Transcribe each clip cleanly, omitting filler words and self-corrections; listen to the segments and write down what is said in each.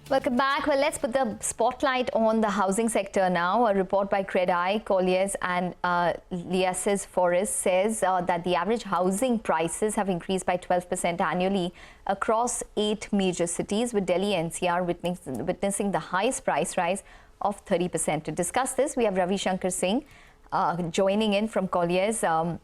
Welcome back. Well, let's put the spotlight on the housing sector now. A report by CredI, Colliers and Liasis Forest says that the average housing prices have increased by 12% annually across 8 major cities, with Delhi NCR witnessing the highest price rise of 30%. To discuss this, we have Ravi Shankar Singh joining in from Colliers on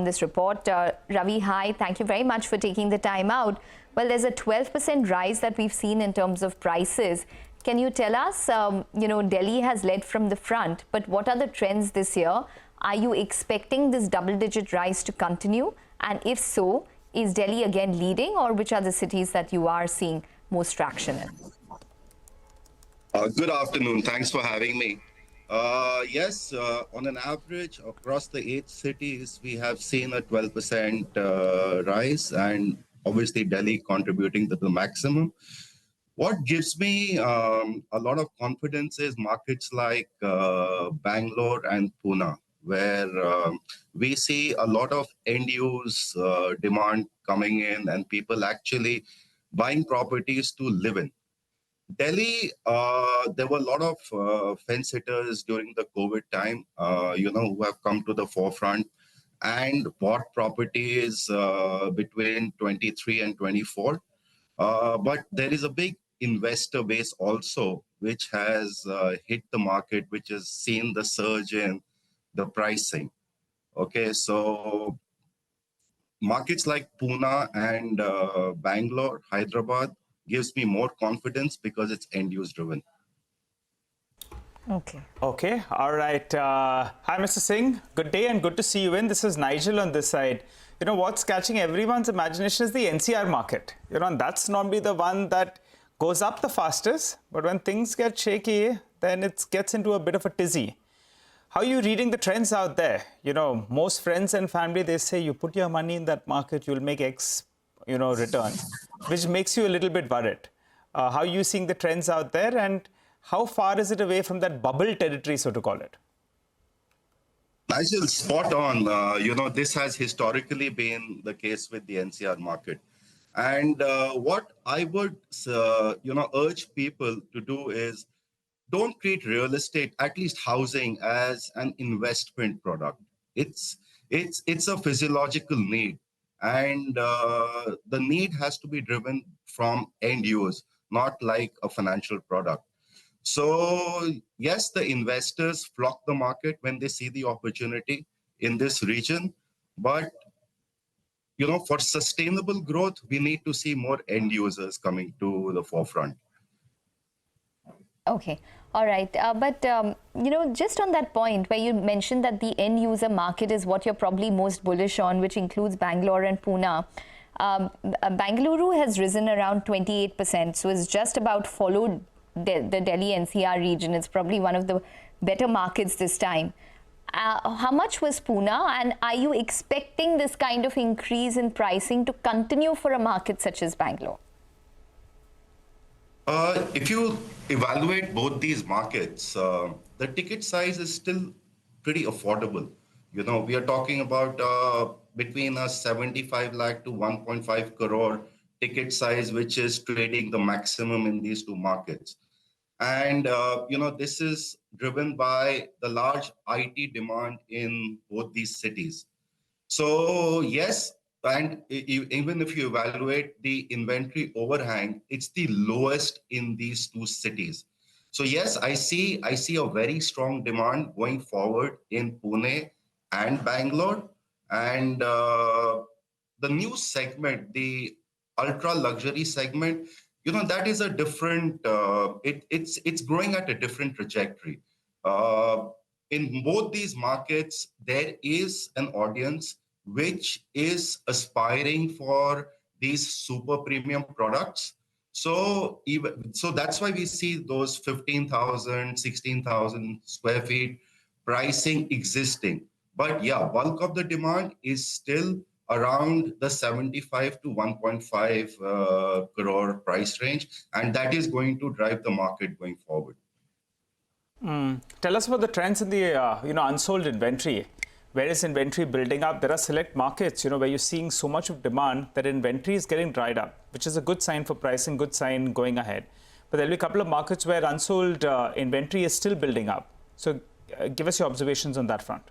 this report. Ravi, hi. Thank you very much for taking the time out. Well, there's a 12% rise that we've seen in terms of prices. Can you tell us, Delhi has led from the front, but what are the trends this year? Are you expecting this double-digit rise to continue? And if so, is Delhi again leading, or which are the cities that you are seeing most traction in? Good afternoon. Thanks for having me. Yes, on an average across the 8 cities, we have seen a 12% rise, and obviously Delhi contributing to the maximum. What gives me a lot of confidence is markets like Bangalore and Pune, where we see a lot of end-use demand coming in and people actually buying properties to live in. Delhi, there were a lot of fence sitters during the COVID time, who have come to the forefront and bought properties between 23 and 24. But there is a big investor base also, which has hit the market, which has seen the surge in the pricing. Okay, so markets like Pune and Bangalore, Hyderabad, gives me more confidence because it's end-use driven. Okay. All right. Hi, Mr. Singh. Good day and good to see you in. This is Nigel on this side. You know, what's catching everyone's imagination is the NCR market. You know, and that's normally the one that goes up the fastest. But when things get shaky, then it gets into a bit of a tizzy. How are you reading the trends out there? You know, most friends and family, they say you put your money in that market, you'll make X, return, which makes you a little bit worried. How are you seeing the trends out there, and how far is it away from that bubble territory, so to call it? Nigel, spot on. This has historically been the case with the NCR market. And what I would, urge people to do is don't treat real estate, at least housing, as an investment product. It's a physiological need. And the need has to be driven from end use, not like a financial product. So yes, the investors flock the market when they see the opportunity in this region. But, for sustainable growth, we need to see more end users coming to the forefront. Okay. All right. Just on that point where you mentioned that the end user market is what you're probably most bullish on, which includes Bangalore and Pune. Bangalore has risen around 28%. So it's just about followed the Delhi NCR region. It's probably one of the better markets this time. How much was Pune, and are you expecting this kind of increase in pricing to continue for a market such as Bangalore? If you evaluate both these markets, the ticket size is still pretty affordable. We are talking about between a 75 lakh to 1.5 crore ticket size, which is trading the maximum in these two markets. And, this is driven by the large IT demand in both these cities. So, yes, and even if you evaluate the inventory overhang, it's the lowest in these two cities. So, yes, I see a very strong demand going forward in Pune and Bangalore. And the new segment, the ultra luxury segment, that is a different, it's growing at a different trajectory. In both these markets, there is an audience which is aspiring for these super premium products. So that's why we see those 15,000, 16,000 square feet pricing existing. But yeah, bulk of the demand is still around the 75 to 1.5 crore price range, and that is going to drive the market going forward. Tell us about the trends in the unsold inventory. where is inventory building up? There are select markets, where you're seeing so much of demand that inventory is getting dried up, which is a good sign for pricing, good sign going ahead. But there'll be a couple of markets where unsold inventory is still building up. So give us your observations on that front.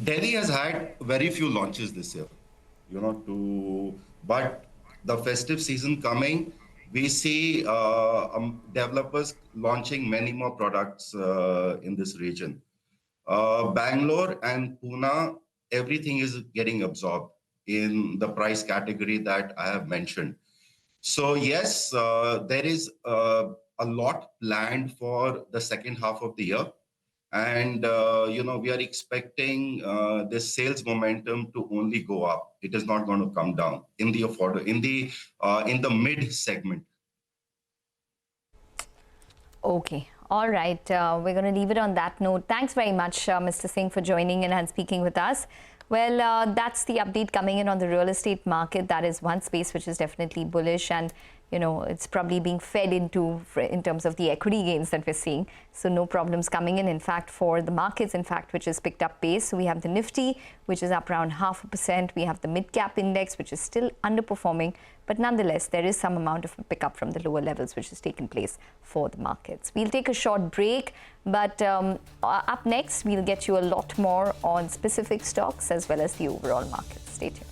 Delhi has had very few launches this year, but the festive season coming, we see developers launching many more products in this region. Bangalore and Pune, everything is getting absorbed in the price category that I have mentioned. So yes, there is a lot planned for the second half of the year. And, we are expecting this sales momentum to only go up. It is not going to come down in the mid segment. Okay. All right. We're going to leave it on that note. Thanks very much, Mr. Singh, for joining in and speaking with us. Well, that's the update coming in on the real estate market. That is one space which is definitely bullish, and it's probably being fed into in terms of the equity gains that we're seeing. So no problems coming in fact, for the markets, which has picked up pace. So we have the Nifty, which is up around 0.5%. We have the mid-cap index, which is still underperforming. But nonetheless, there is some amount of a pickup from the lower levels, which has taken place for the markets. We'll take a short break, but up next, we'll get you a lot more on specific stocks as well as the overall market. Stay tuned.